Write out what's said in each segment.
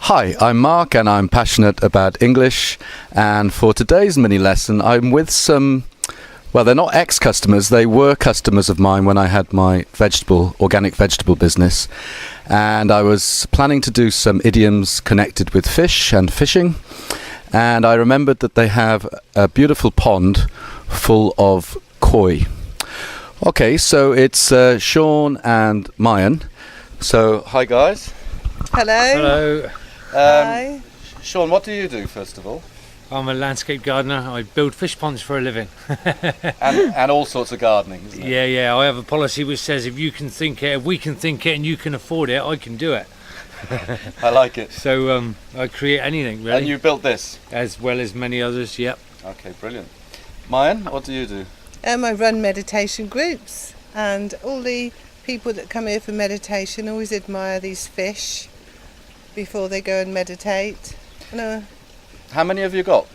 Hi, I'm Mark and I'm passionate about English, and for today's mini lesson I'm with some, well, they're not ex-customers, they were customers of mine when I had my organic vegetable business, and I was planning to do some idioms connected with fish and fishing, and I remembered that they have a beautiful pond full of koi. Okay, so it's Sean and Mayan. So, hi guys. Hello. Hello. Hi. Sean, what do you do first of all? I'm a landscape gardener. I build fish ponds for a living. and all sorts of gardening, isn't it? Yeah. I have a policy which says if we can think it and you can afford it, I can do it. I like it. So I create anything really. And you built this? As well as many others, yep. Okay, brilliant. Mayan, what do you do? I run meditation groups, and all the people that come here for meditation always admire these fish before they go and meditate. How many have you got?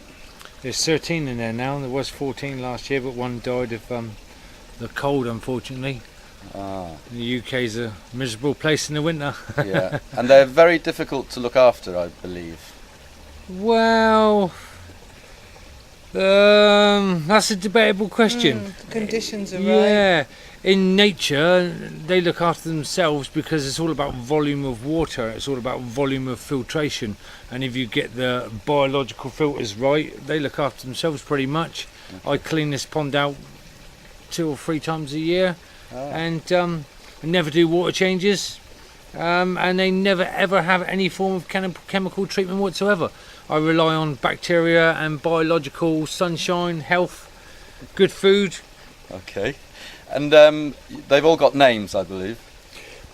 There's 13 in there now. There was 14 last year, but one died of the cold, unfortunately. The UK's a miserable place in the winter. Yeah, and they're very difficult to look after, I believe. Well, that's a debatable question. The conditions are right. Yeah, in nature they look after themselves because it's all about volume of water, it's all about volume of filtration, and if you get the biological filters right, they look after themselves pretty much. I clean this pond out 2 or 3 times a year, and never do water changes, and they never ever have any form of chemical treatment whatsoever. I rely on bacteria and biological sunshine, health, good food. Okay. And they've all got names, I believe.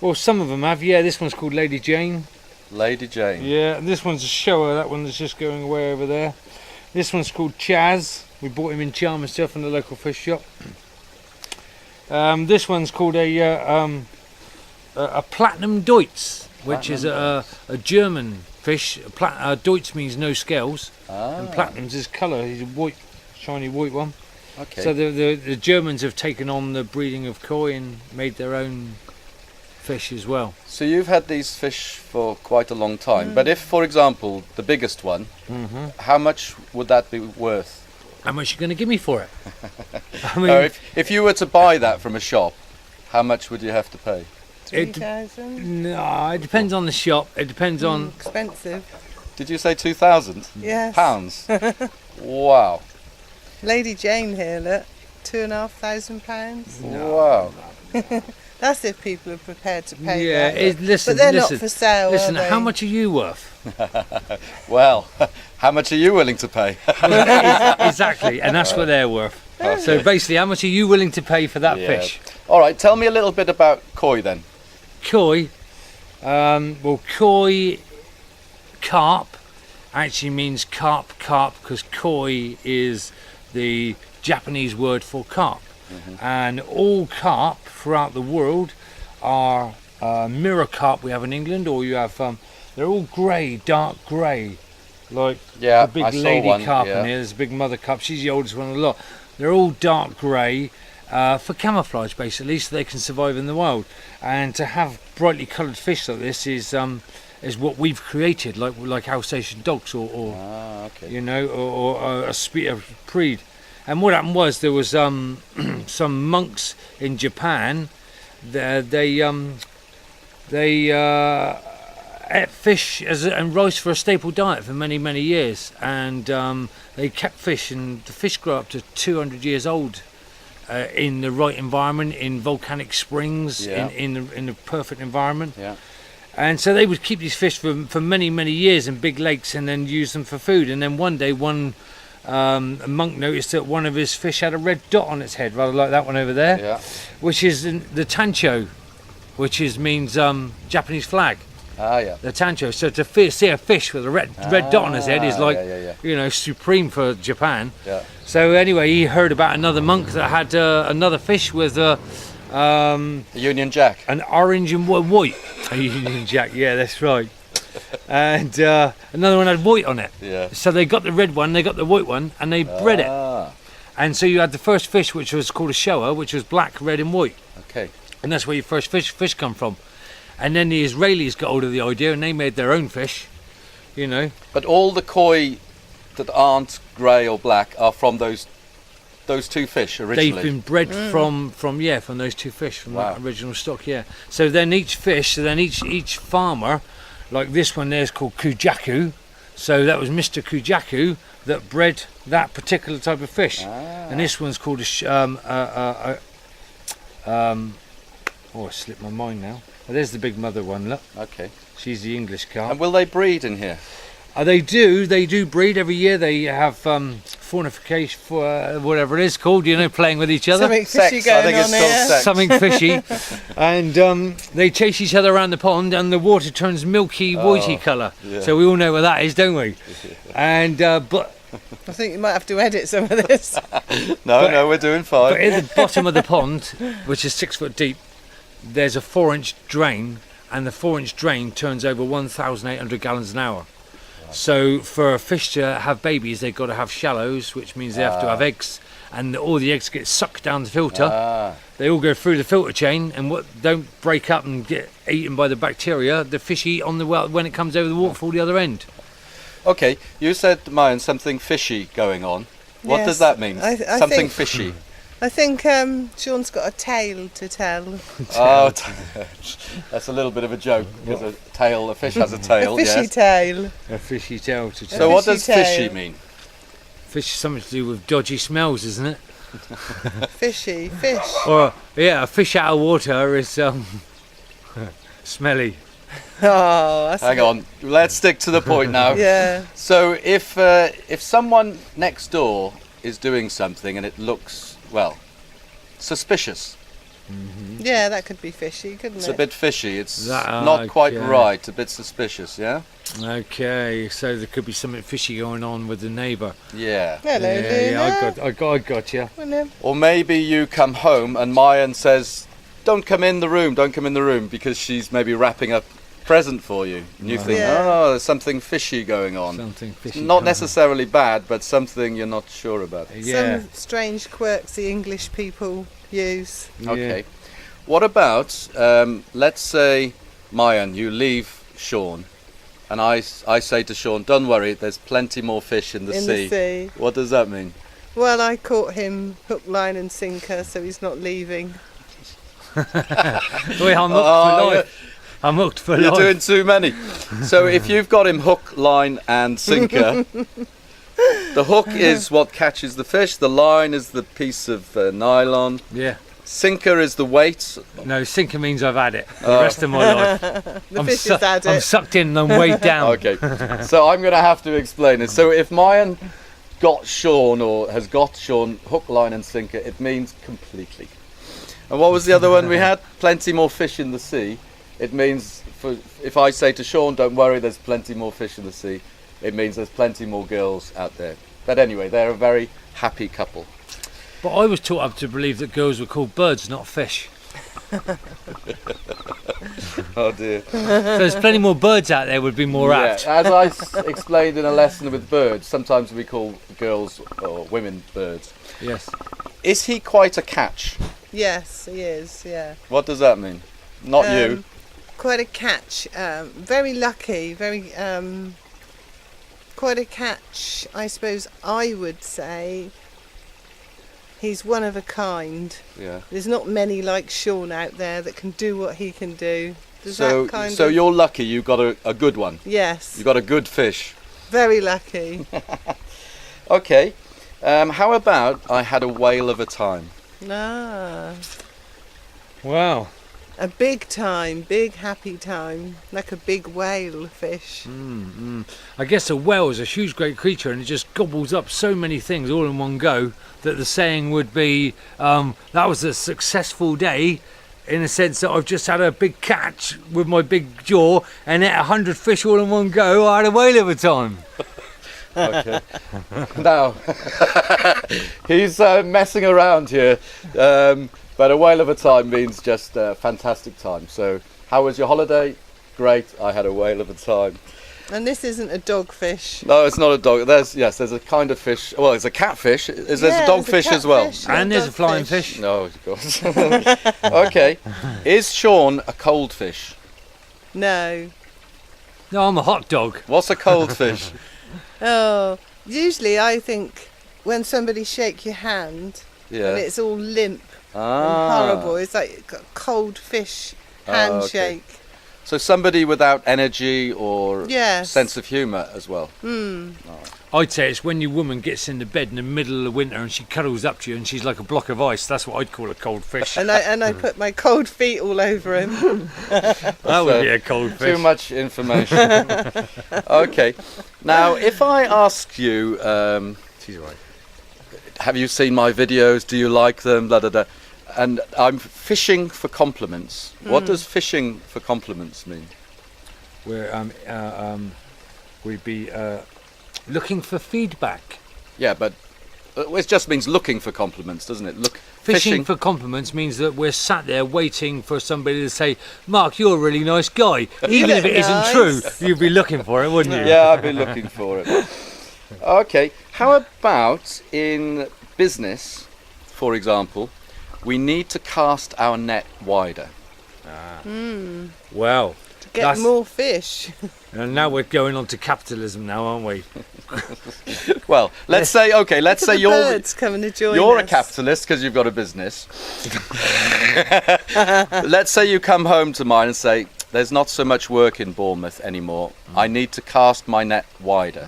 Well, some of them have, yeah. This one's called Lady Jane. Lady Jane. Yeah, and this one's a shower. That one is just going away over there. This one's called Chaz. We bought him in Charminster from the local fish shop. This one's called a Platinum Deutz, which is a German fish. Deutz means no scales, and Platinum's his colour. He's a white, shiny white one. Okay. So the Germans have taken on the breeding of koi and made their own fish as well. So you've had these fish for quite a long time, but if, for example, the biggest one, how much would that be worth? How much are you going to give me for it? I mean, if you were to buy that from a shop, how much would you have to pay? 3,000? No, it depends on the shop. It depends on... Expensive. Did you say 2,000? Yes. Pounds? Wow. Lady Jane here, look, £2,500. Wow. That's if people are prepared to pay. Yeah, but they're not for sale. Listen, are they? how much are you worth? Well, how much are you willing to pay? Exactly, and that's what they're worth. Okay. So basically, how much are you willing to pay for that fish? All right, tell me a little bit about koi then. Koi, well, koi, carp, actually means carp, because koi is the Japanese word for carp, and all carp throughout the world are mirror carp we have in England, or you have they're all grey, dark grey, like the big lady carp in here. There's a big mother carp, she's the oldest one of the lot. They're all dark grey for camouflage basically, so they can survive in the wild, and to have brightly coloured fish like this is what we've created, like Alsatian dogs, or you know, or a breed. And what happened was there was some monks in Japan. They ate fish and rice for a staple diet for many years, and they kept fish, and the fish grew up to 200 years old in the right environment, in volcanic springs, in the perfect environment. Yeah. And so they would keep these fish for many years in big lakes, and then use them for food. And then one day, a monk noticed that one of his fish had a red dot on its head, rather like that one over there, which is the tancho, which means Japanese flag. The tancho. So to see a fish with a red dot on his head is like, you know, supreme for Japan. Yeah. So anyway, he heard about another monk that had another fish with a Union Jack. An orange and white. A Union Jack, yeah, that's right. And another one had white on it. Yeah. So they got the red one, they got the white one, and they bred it. And so you had the first fish, which was called a shower, which was black, red, and white. Okay. And that's where your first fish come from. And then the Israelis got hold of the idea, and they made their own fish. you know. But all the koi that aren't grey or black are from those two fish originally. They've been bred from those two fish, from Wow. that original stock, yeah. So then each farmer, like this one there's called Kujaku, so that was Mr. Kujaku that bred that particular type of fish. And this one's called oh, it slipped my mind now. Oh, there's the big mother one, look. Okay. She's the English carp. And will they breed in here? They do breed every year. They have fornication, whatever it is called, you know, playing with each other. Something fishy Sex, I going think it's on called here. sex. Something fishy. And they chase each other around the pond, and the water turns milky, whitey colour. yeah. So we all know what that is, don't we? And but I think you might have to edit some of this. No, we're doing fine. But at the bottom of the pond, which is 6 foot deep, there's a 4-inch drain, and the 4-inch drain turns over 1,800 gallons an hour. So for a fish to have babies, they've got to have shallows, which means they have to have eggs, and all the eggs get sucked down the filter. They all go through the filter chain, and what don't break up and get eaten by the bacteria. The fish eat on the well when it comes over the waterfall the other end. Okay, you said, Mayan, something fishy going on. What Yes, does that mean? I Something think- fishy. I think Sean's got a tale to tell. Oh, that's a little bit of a joke because a fish has a tail. A fishy yes. tale. A fishy tail to tell. So what fishy does fishy tail. mean? Fish is something to do with dodgy smells, isn't it? Fishy, fish. Or yeah, a fish out of water is smelly. Oh, that's Hang on, let's stick to the point now. Yeah. So if someone next door is doing something and it looks, well, suspicious, Yeah, that could be fishy, couldn't it's it? a bit fishy, it's That- not quite okay. right, a bit suspicious, yeah? Okay, so there could be something fishy going on with the neighbour. Yeah. Hello, Yeah, Luna. I got you. Hello. Or maybe you come home and Mayan says, don't come in the room, because she's maybe wrapping up a present for you. And you think, Yeah. oh, there's something fishy going on. Something fishy. Not coming. necessarily bad, but something you're not sure about. Yeah. Some strange quirks the English people use. Okay. What about, let's say, Mayan, you leave Sean, and I say to Sean, don't worry, there's plenty more fish in the In sea. the sea. What does that mean? Well, I caught him hook, line and sinker, so he's not leaving. Wait, I'm hooked for life. I'm hooked for You're life. doing too many. So if you've got him hook, line and sinker, the hook is what catches the fish, the line is the piece of nylon, Yeah. sinker is the weight. No, sinker means I've had it the rest of my life. The fish has had I'm it. sucked in and I'm weighed down. Okay, so I'm going to have to explain it. So if Mayan got Sean or has got Sean hook, line and sinker, it means completely. And what was the other one we had? Plenty more fish in the sea. It means, if I say to Sean, don't worry, there's plenty more fish in the sea, it means there's plenty more girls out there. But anyway, they're a very happy couple. But I was taught up to believe that girls were called birds, not fish. Oh dear. So there's plenty more birds out there would be more apt. As I explained in a lesson with birds, sometimes we call girls or women birds. Yes. Is he quite a catch? Yes, he is, yeah. What does that mean? Not you. Quite a catch. Very lucky, very... quite a catch, I suppose I would say. He's one of a kind. Yeah. There's not many like Sean out there that can do what he can do. Does that kind So of... you're lucky you got a good one. Yes, You got a good fish. very lucky. Okay. How about I had a whale of a time? Ah, Wow. a big time, big happy time, like a big whale fish. I guess a whale is a huge, great creature, and it just gobbles up so many things all in one go that the saying would be, that was a successful day, in the sense that I've just had a big catch with my big jaw and ate 100 fish all in one go. I had a whale of a time. Okay. Now, he's messing around here, but a whale of a time means just a fantastic time. So, how was your holiday? Great, I had a whale of a time. And this isn't a dogfish. No, it's not a dog. There's a kind of fish. Well, it's a catfish. There's a dogfish as well. catfish, And there's a flying dogfish. fish. No, of course. Okay. Is Sean a cold fish? No, No, I'm a hot dog. What's a cold fish? Oh, usually I think when somebody shake your hand Yeah. and it's all limp and Ah. horrible, it's like a cold fish Oh, okay. handshake. So somebody without energy or Yes. sense of humour as well. I'd say it's when your woman gets in the bed in the middle of the winter and she cuddles up to you and she's like a block of ice. That's what I'd call a cold fish. And I put my cold feet all over him. That would be a cold fish. Too much information. Okay. Now, if I ask you, She's right. have you seen my videos? Do you like them? Blah, blah, blah. And I'm fishing for compliments. What does fishing for compliments mean? We'd be looking for feedback. Yeah, but it just means looking for compliments, doesn't it? Look, Fishing for compliments means that we're sat there waiting for somebody to say, "Mark, you're a really nice guy." Even if look it isn't nice. true, you'd be looking for it, wouldn't you? Yeah, I've been looking for it. Okay, how about in business, for example, we need to cast our net wider. Well, To get more fish. and now we're going on to capitalism now, aren't we? Well, let's say The you're birds coming to join a us. capitalist because you've got a business. Let's say you come home to mine and say, there's not so much work in Bournemouth anymore. I need to cast my net wider.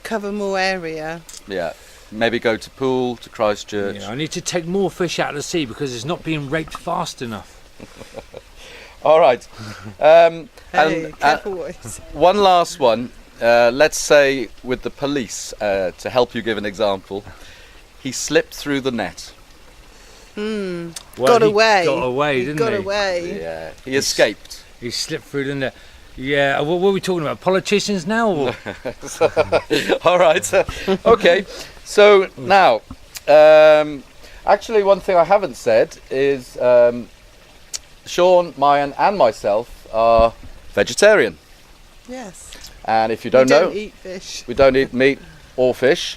Cover more area. Yeah, maybe go to Poole, to Christchurch. Yeah, I need to take more fish out of the sea because it's not being raped fast enough. All right. Hey, careful boys. One last one. Let's say with the police, to help you give an example, he slipped through the net. Well, Got he away. Got away, didn't Got he? away. Yeah, he escaped. He slipped through the net. Yeah, what were we talking about? Politicians now? Or? All right. Okay. So now, actually, one thing I haven't said is Sean, Mayan, and myself are vegetarian. Yes. And if you We don't know, don't eat fish. we don't eat meat or fish.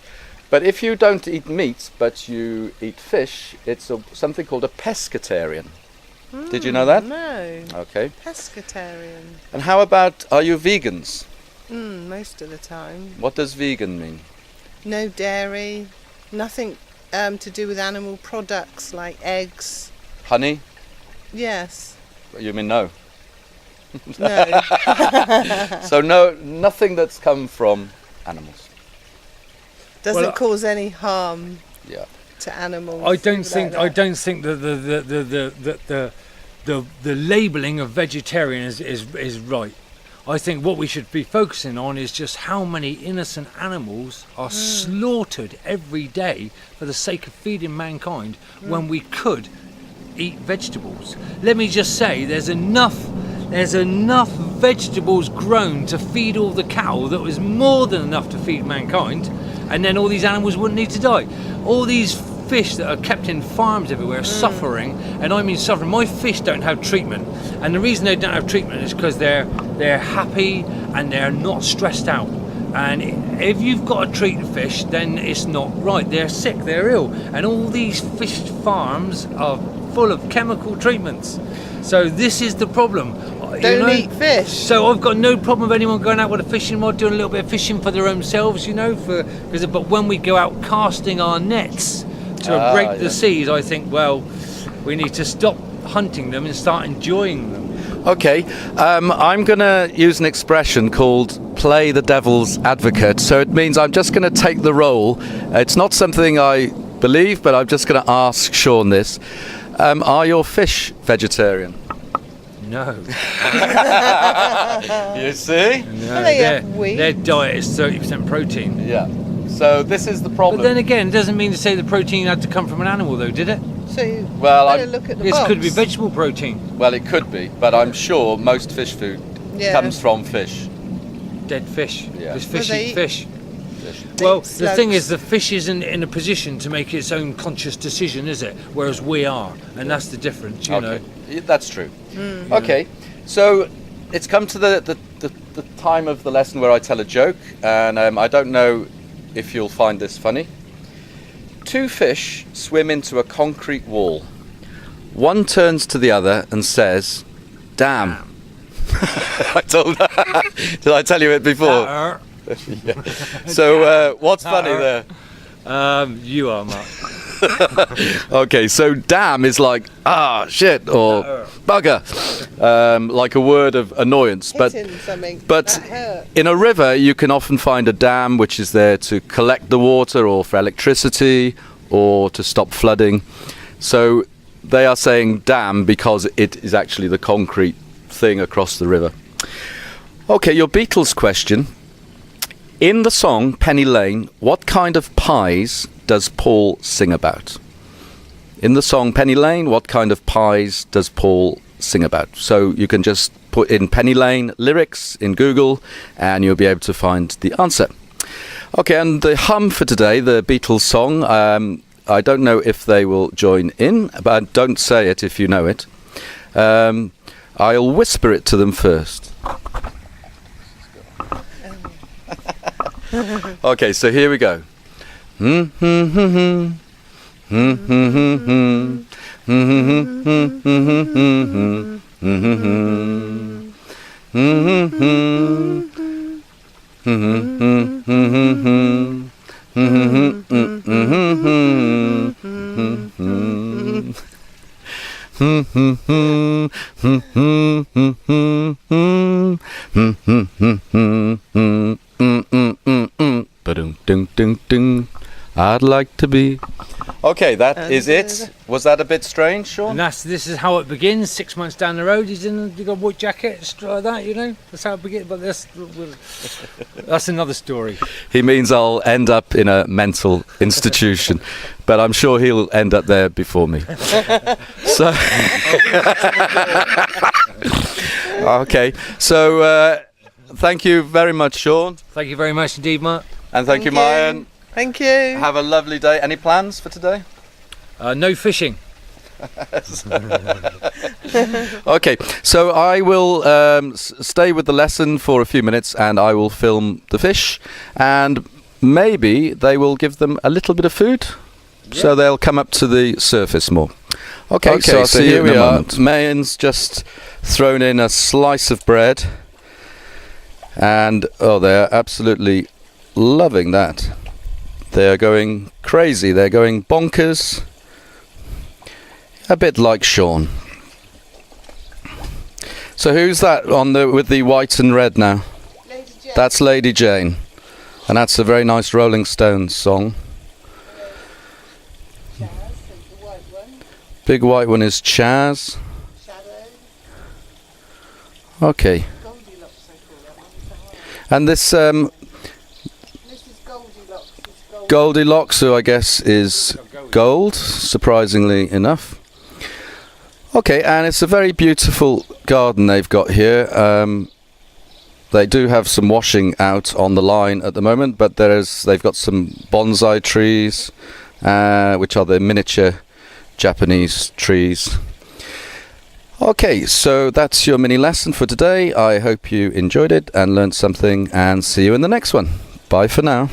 But if you don't eat meat, but you eat fish, it's something called a pescatarian. Did you know that? No. Okay. Pescatarian. And how about, are you vegans? Most of the time. What does vegan mean? No dairy. Nothing to do with animal products like eggs. Honey? Yes. You mean no? No. So no, nothing that's come from animals. Doesn't Well, cause any harm Yeah. to animals. I don't things think. like I that. don't think that the labelling of vegetarian is right. I think what we should be focusing on is just how many innocent animals are slaughtered every day for the sake of feeding mankind when we could eat vegetables. Let me just say, there's enough vegetables grown to feed all the cattle that was more than enough to feed mankind, and then all these animals wouldn't need to die. All these fish that are kept in farms everywhere are suffering, and I mean suffering. My fish don't have treatment, and the reason they don't have treatment is because they're happy and they're not stressed out. And if you've got to treat the fish, then it's not right. They're sick, they're ill, and all these fish farms are full of chemical treatments. So this is the problem. Don't eat fish. So I've got no problem with anyone going out with a fishing rod, doing a little bit of fishing for their own selves, but when we go out casting our nets to break the seas, I think, well, we need to stop hunting them and start enjoying them. Okay, I'm going to use an expression called play the devil's advocate. So it means I'm just going to take the role. It's not something I believe, but I'm just going to ask Sean this. Are your fish vegetarian? No. You see? No, They have wheat. their diet is 30% protein. Yeah. So this is the problem. But then again, it doesn't mean to say the protein had to come from an animal, though, did it? So you Well, better I'm- look at the It box. could be vegetable protein, Well, it could be, but I'm sure most fish food Yeah. comes from fish. dead fish. Yeah. Because fish Well, they eat eat- fish. They Well, eat the thing slugs. is, the fish isn't in a position to make its own conscious decision, is it? Whereas we are, and that's the difference, you know. Okay, that's true. Okay, so it's come to the time of the lesson where I tell a joke, and I don't know if you'll find this funny. Two fish swim into a concrete wall. One turns to the other and says, "Damn." I told. Did I tell you it before? So what's funny there? You are, Mark. Okay, so damn is like shit or bugger, like a word of annoyance. Hitting something but that hurt. in a river you can often find a dam which is there to collect the water or for electricity or to stop flooding. So they are saying dam because it is actually the concrete thing across the river. Okay, your Beatles question. In the song Penny Lane, what kind of pies does Paul sing about? In the song Penny Lane, what kind of pies does Paul sing about? So you can just put in Penny Lane lyrics in Google and you'll be able to find the answer. Okay, and the hum for today, the Beatles song, I don't know if they will join in, but don't say it if you know it. I'll whisper it to them first. Okay, so here we go. I'd like to be. Okay, that is it. Was that a bit strange, Sean? And this is how it begins. 6 months down the road, he's in you got a white jacket, stuff like that. You know, that's how it begins. But that's another story. He means I'll end up in a mental institution, but I'm sure he'll end up there before me. So, okay. So, thank you very much, Sean, Thank you very much indeed, Mark. and thank you, Mayan. Thank you. Have a lovely day. Any plans for today? No fishing. Okay, so I will stay with the lesson for a few minutes and I will film the fish and maybe they will give them a little bit of food so they'll come up to the surface more. Okay, so I'll see you in a moment. Mayan's just thrown in a slice of bread and they're absolutely loving that. They're going crazy, they're going bonkers. A bit like Sean. So who's that on with the white and red now? Lady Jane. That's Lady Jane. And that's a very nice Rolling Stones song. Chaz, the white one. Big white one is Chaz. Shadow. Okay. Goldilocks, I call that one. Is that right? And this This is Goldilocks. It's gold. Goldilocks, who I guess is gold, surprisingly enough. Okay, and it's a very beautiful garden they've got here. They do have some washing out on the line at the moment, but they've got some bonsai trees, which are the miniature Japanese trees. Okay, so that's your mini lesson for today. I hope you enjoyed it and learned something, and see you in the next one. Bye for now.